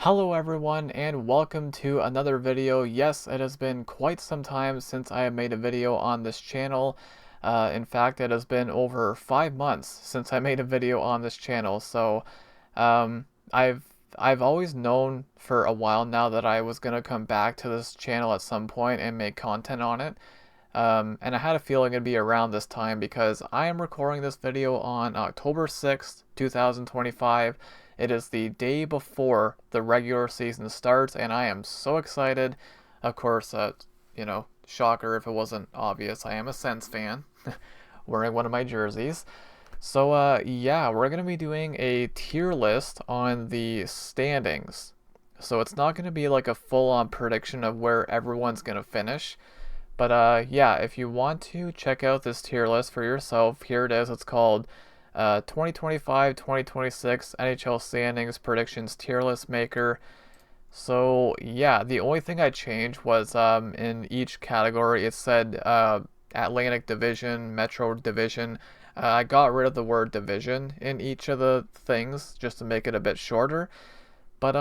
Hello everyone and welcome to another video. Yes, it has been quite some time since I have made a video on this channel. In fact, it has been over 5 months since I made a video on this channel. So um, I've I've always known for a while now that I was gonna come back to this channel at some point and make content on it. And I had a feeling it'd be around this time because I am recording this video on October 6th, 2025. It is the day before the regular season starts, and I am so excited. Of course, shocker if it wasn't obvious, I am a Sens fan, wearing one of my jerseys. So, yeah, we're going to be doing a tier list on the standings. So it's not going to be like a full-on prediction of where everyone's going to finish. But yeah, if you want to check out this tier list for yourself, here it is. It's called 2025-2026 NHL Standings Predictions Tier List Maker. So yeah, the only thing I changed was in each category it said Atlantic Division, Metro Division. I got rid of the word division in each of the things just to make it a bit shorter. But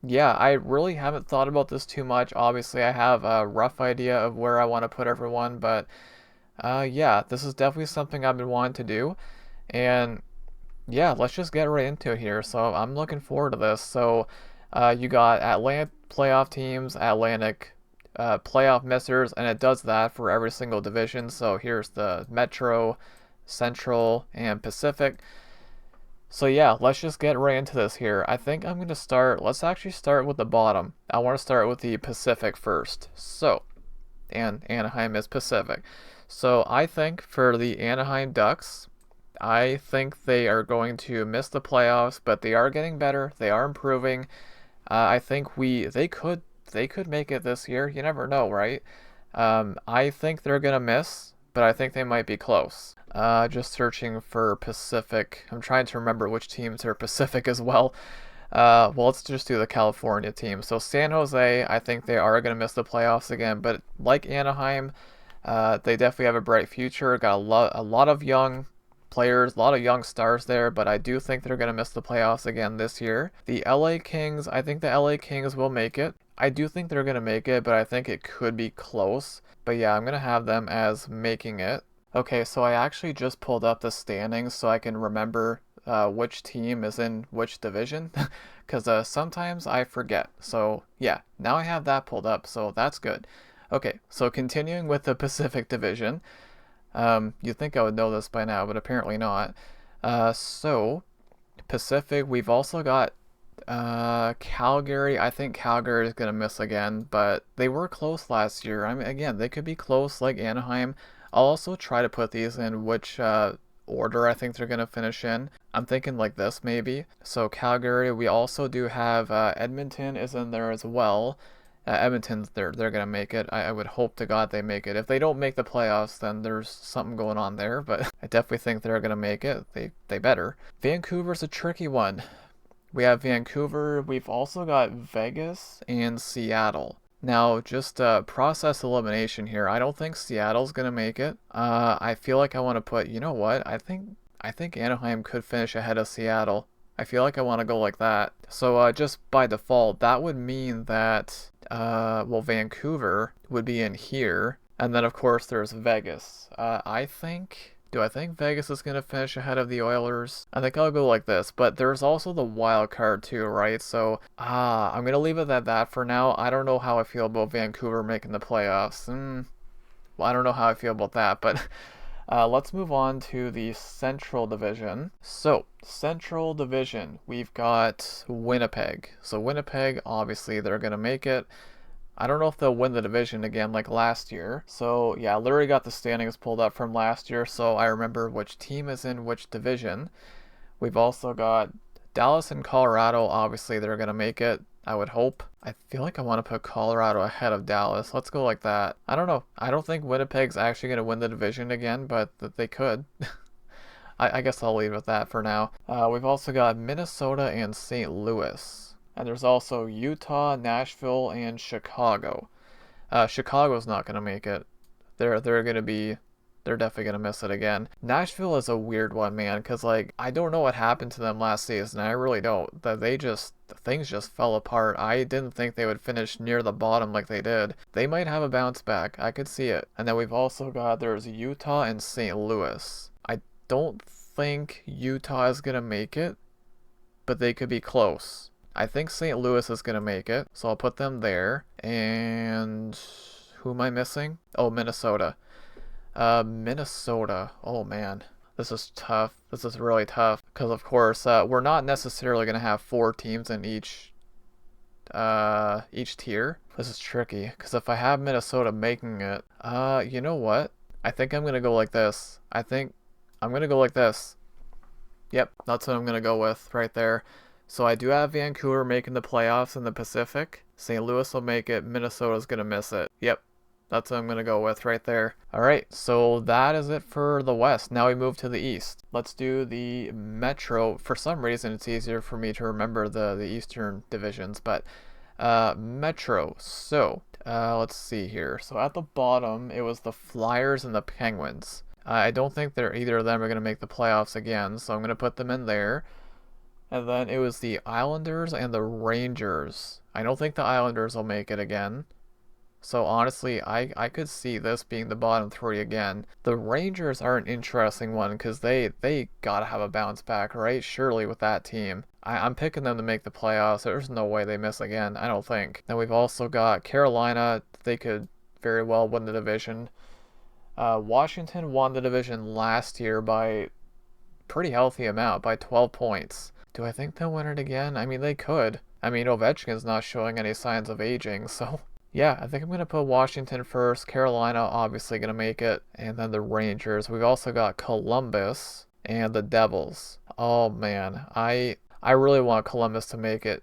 yeah, I really haven't thought about this too much. Obviously, I have a rough idea of where I want to put everyone, but yeah, this is definitely something I've been wanting to do. And yeah, let's just get right into it here. So I'm looking forward to this. So you got Atlantic playoff teams, Atlantic playoff missers, and it does that for every single division. So here's the Metro, Central, and Pacific. So yeah, let's just get right into this here. I think I'm going to let's actually start with the bottom. I want to start with the Pacific first. So, and Anaheim is Pacific. So I think for the Anaheim Ducks, I think they are going to miss the playoffs, but they are getting better. They are improving. I think they could make it this year. You never know, right? I think they're gonna miss, but I think they might be close. Just searching for Pacific. I'm trying to remember which teams are Pacific as well. Well, let's just do the California team. So San Jose, I think they are going to miss the playoffs again, but like Anaheim, they definitely have a bright future. Got a lot of young players, a lot of young stars there, but I do think they're going to miss the playoffs again this year. The LA Kings, I think the LA Kings will make it. I do think they're going to make it, but I think it could be close. But yeah, I'm going to have them as making it. Okay, so I actually just pulled up the standings so I can remember which team is in which division, because sometimes I forget. So yeah, now I have that pulled up, so that's good. Okay, so continuing with the Pacific Division. You'd think I would know this by now, but apparently not. So Pacific, we've also got Calgary. I think Calgary is going to miss again, but they were close last year. I mean, again, they could be close like Anaheim. I'll also try to put these in which order I think they're going to finish in. I'm thinking like this maybe. So Calgary, we also do have Edmonton is in there as well. Edmonton's they're gonna make it. I would hope to God they make it. If they don't make the playoffs, then there's something going on there. But I definitely think they're gonna make it. They better. Vancouver's a tricky one. We have Vancouver. We've also got Vegas and Seattle. Now, just process elimination here. I don't think Seattle's gonna make it. I feel like I want to put. You know what? I think Anaheim could finish ahead of Seattle. I feel like I want to go like that. So just by default, that would mean that well, Vancouver would be in here, and then of course there's Vegas. Do I think Vegas is gonna finish ahead of the Oilers? I think I'll go like this, but there's also the wild card too, right? So I'm gonna leave it at that for now. I don't know how I feel about Vancouver making the playoffs. Well, I don't know how I feel about that, but let's move on to the Central Division. So, Central Division, we've got Winnipeg. So, Winnipeg, obviously, they're going to make it. I don't know if they'll win the division again like last year. So, yeah, I literally got the standings pulled up from last year, so I remember which team is in which division. We've also got Dallas and Colorado. Obviously, they're going to make it. I would hope. I feel like I want to put Colorado ahead of Dallas. Let's go like that. I don't know. I don't think Winnipeg's actually going to win the division again, but they could. I guess I'll leave it at that for now. We've also got Minnesota and St. Louis. And there's also Utah, Nashville, and Chicago. Chicago's not going to make it. They're they're definitely gonna miss it again. Nashville is a weird one, man, because like I don't know what happened to them last season. I really don't. That things just fell apart. I didn't think they would finish near the bottom like they did. They might have a bounce back. I could see it. And then we've also got there's Utah and St. Louis. I don't think Utah is gonna make it, but they could be close. I think St. Louis is gonna make it, so I'll put them there. And who am I missing? Oh, Minnesota. Minnesota. Oh man, this is tough. This is really tough because of course we're not necessarily gonna have 4 teams in each tier. This is tricky because if I have Minnesota making it, you know what? I think I'm gonna go like this. I think I'm gonna go like this. Yep, that's what I'm gonna go with right there. So I do have Vancouver making the playoffs in the Pacific. St. Louis will make it. Minnesota's gonna miss it. Yep. That's what I'm going to go with right there. All right, so that is it for the West. Now we move to the East. Let's do the Metro. For some reason, it's easier for me to remember the Eastern divisions, but Metro. So let's see here. So at the bottom, it was the Flyers and the Penguins. I don't think either of them are going to make the playoffs again, so I'm going to put them in there. And then it was the Islanders and the Rangers. I don't think the Islanders will make it again. So honestly, I could see this being the bottom 3 again. The Rangers are an interesting one because they gotta have a bounce back, right? Surely with that team. I'm picking them to make the playoffs. There's no way they miss again, I don't think. Then we've also got Carolina. They could very well win the division. Washington won the division last year by pretty healthy amount, by 12 points. Do I think they'll win it again? I mean, they could. I mean, Ovechkin's not showing any signs of aging, so... Yeah, I think I'm going to put Washington first. Carolina obviously going to make it. And then the Rangers. We've also got Columbus and the Devils. Oh, man. I really want Columbus to make it.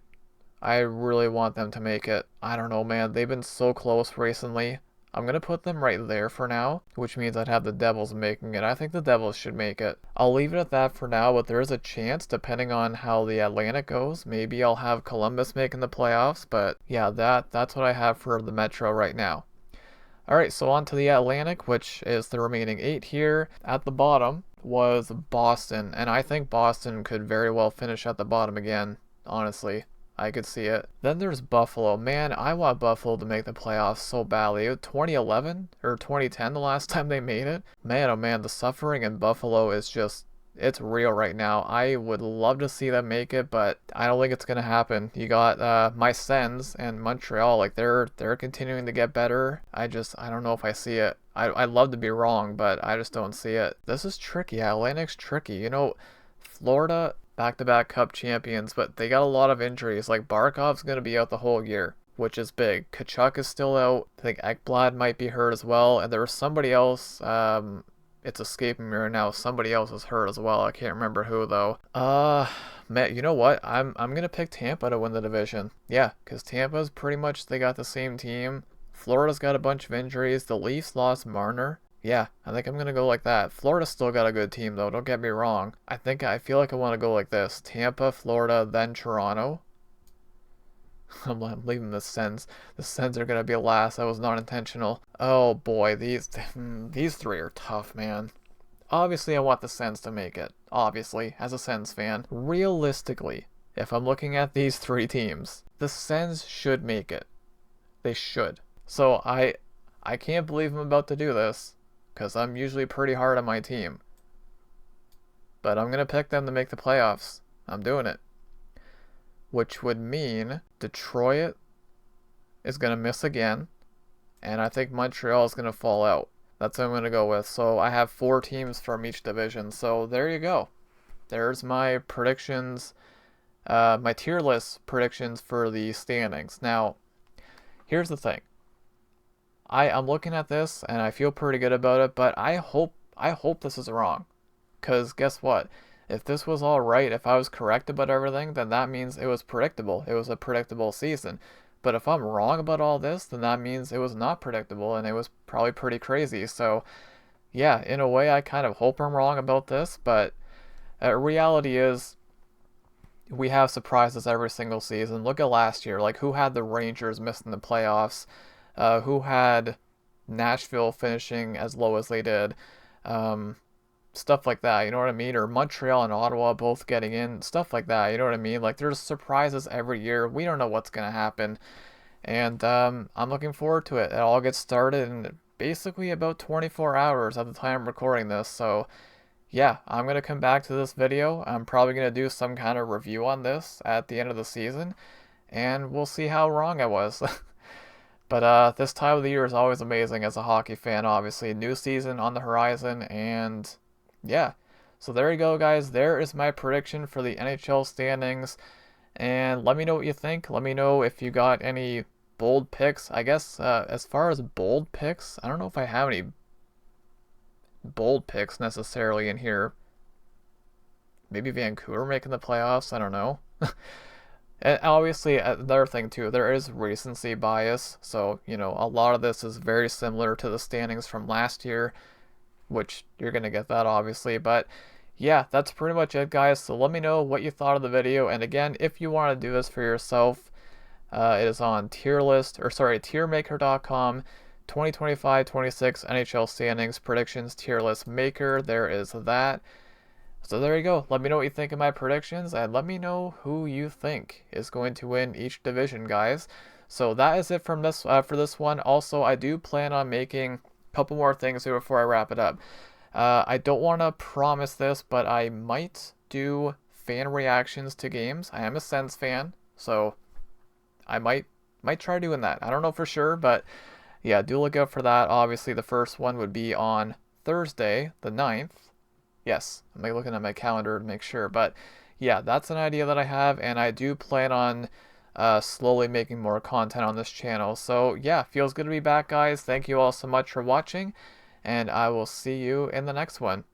I really want them to make it. I don't know, man. They've been so close recently. I'm going to put them right there for now, which means I'd have the Devils making it. I think the Devils should make it. I'll leave it at that for now, but there is a chance, depending on how the Atlantic goes, maybe I'll have Columbus making the playoffs, but yeah, that's what I have for the Metro right now. Alright, so on to the Atlantic, which is the remaining 8 here. At the bottom was Boston, and I think Boston could very well finish at the bottom again, honestly. I could see it. Then there's Buffalo. Man, I want Buffalo to make the playoffs so badly. 2011 or 2010 the last time they made it. Man, oh man, the suffering in Buffalo is just, it's real right now. I would love to see them make it, but I don't think it's going to happen. You got my Sens and Montreal, like they're continuing to get better. I don't know if I see it. I'd love to be wrong, but I just don't see it. This is tricky. Atlantic's tricky. You know, Florida... back-to-back cup champions, but they got a lot of injuries. Like Barkov's going to be out the whole year, which is big. Kachuk is still out. I think Ekblad might be hurt as well. And there was somebody else, it's escaping me right now. Somebody else is hurt as well. I can't remember who though. Man, you know what? I'm going to pick Tampa to win the division. Yeah, because Tampa's pretty much, they got the same team. Florida's got a bunch of injuries. The Leafs lost Marner. Yeah, I think I'm going to go like that. Florida's still got a good team, though. Don't get me wrong. I feel like I want to go like this. Tampa, Florida, then Toronto. I'm leaving the Sens. The Sens are going to be last. That was not intentional. Oh, boy. These 3 are tough, man. Obviously, I want the Sens to make it. Obviously, as a Sens fan. Realistically, if I'm looking at these 3 teams, the Sens should make it. They should. So, I can't believe I'm about to do this, because I'm usually pretty hard on my team. But I'm going to pick them to make the playoffs. I'm doing it. Which would mean Detroit is going to miss again. And I think Montreal is going to fall out. That's what I'm going to go with. So I have 4 teams from each division. So there you go. There's my predictions. My tier list predictions for the standings. Now, here's the thing. I'm looking at this and I feel pretty good about it, but I hope this is wrong. Because guess what? If this was all right, if I was correct about everything, then that means it was predictable. It was a predictable season. But if I'm wrong about all this, then that means it was not predictable and it was probably pretty crazy. So yeah, in a way I kind of hope I'm wrong about this, but reality is we have surprises every single season. Look at last year. Like, who had the Rangers missing the playoffs? Who had Nashville finishing as low as they did? Um, Stuff like that, you know what I mean? Or Montreal and Ottawa both getting in, stuff like that, you know what I mean? Like there's surprises every year. We don't know what's gonna happen, and I'm looking forward to it. It all gets started in basically about 24 hours at the time I'm recording this. So yeah, I'm gonna come back to this video. I'm probably gonna do some kind of review on this at the end of the season, and we'll see how wrong I was. But this time of the year is always amazing as a hockey fan, obviously. New season on the horizon, and yeah. So there you go, guys. There is my prediction for the NHL standings. And let me know what you think. Let me know if you got any bold picks. I guess as far as bold picks, I don't know if I have any bold picks necessarily in here. Maybe Vancouver making the playoffs. I don't know. And obviously, another thing too, there is recency bias. So, you know, a lot of this is very similar to the standings from last year, which you're going to get that obviously. But yeah, that's pretty much it, guys. So let me know what you thought of the video. And again, if you want to do this for yourself, it is on tiermaker.com. 2025-26 NHL Standings Predictions Tier List Maker. There is that. So there you go. Let me know what you think of my predictions, and let me know who you think is going to win each division, guys. So that is it from this for this one. Also, I do plan on making a couple more things here before I wrap it up. I don't want to promise this, but I might do fan reactions to games. I am a Sens fan, so I might try doing that. I don't know for sure, but yeah, do look out for that. Obviously, the first one would be on Thursday, the 9th. Yes, I'm looking at my calendar to make sure. But yeah, that's an idea that I have, and I do plan on slowly making more content on this channel. So yeah, feels good to be back, guys. Thank you all so much for watching, and I will see you in the next one.